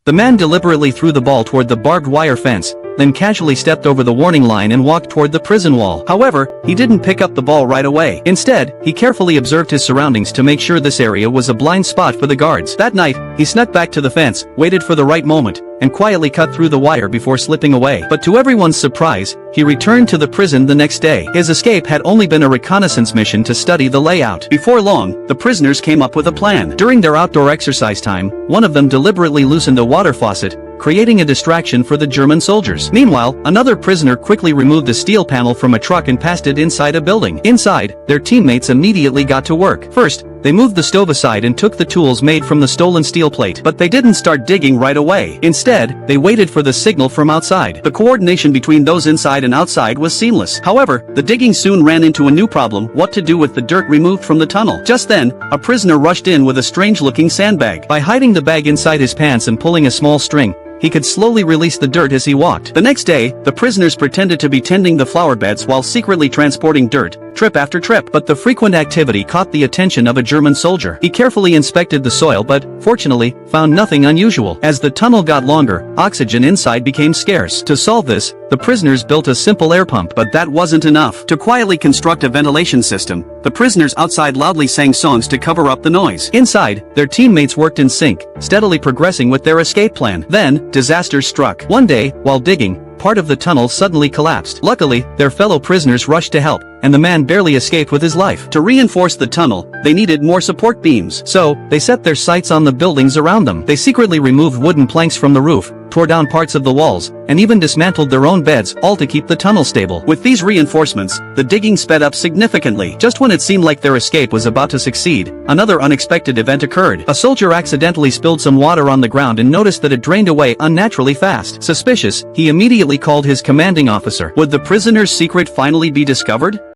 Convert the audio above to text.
The man deliberately threw the ball toward the barbed wire fence, then casually stepped over the warning line and walked toward the prison wall. However, he didn't pick up the ball right away. Instead, he carefully observed his surroundings to make sure this area was a blind spot for the guards. That night, he snuck back to the fence, waited for the right moment, and quietly cut through the wire before slipping away. But to everyone's surprise, he returned to the prison the next day. His escape had only been a reconnaissance mission to study the layout. Before long, the prisoners came up with a plan. During their outdoor exercise time, one of them deliberately loosened a water faucet, creating a distraction for the German soldiers. Meanwhile, another prisoner quickly removed a steel panel from a truck and passed it inside a building. Inside, their teammates immediately got to work. First, they moved the stove aside and took the tools made from the stolen steel plate. But they didn't start digging right away. Instead, they waited for the signal from outside. The coordination between those inside and outside was seamless. However, the digging soon ran into a new problem: what to do with the dirt removed from the tunnel. Just then, a prisoner rushed in with a strange-looking sandbag. By hiding the bag inside his pants and pulling a small string, he could slowly release the dirt as he walked. The next day, the prisoners pretended to be tending the flower beds while secretly transporting dirt, trip after trip. But the frequent activity caught the attention of a German soldier. He carefully inspected the soil but, fortunately, found nothing unusual. As the tunnel got longer, oxygen inside became scarce. To solve this, the prisoners built a simple air pump, but that wasn't enough. To quietly construct a ventilation system, the prisoners outside loudly sang songs to cover up the noise. Inside, their teammates worked in sync, steadily progressing with their escape plan. Then, disaster struck. One day, while digging, part of the tunnel suddenly collapsed. Luckily, their fellow prisoners rushed to help, and the man barely escaped with his life. To reinforce the tunnel, they needed more support beams. So, they set their sights on the buildings around them. They secretly removed wooden planks from the roof, tore down parts of the walls, and even dismantled their own beds, all to keep the tunnel stable. With these reinforcements, the digging sped up significantly. Just when it seemed like their escape was about to succeed, another unexpected event occurred. A soldier accidentally spilled some water on the ground and noticed that it drained away unnaturally fast. Suspicious, he immediately called his commanding officer. Would the prisoner's secret finally be discovered?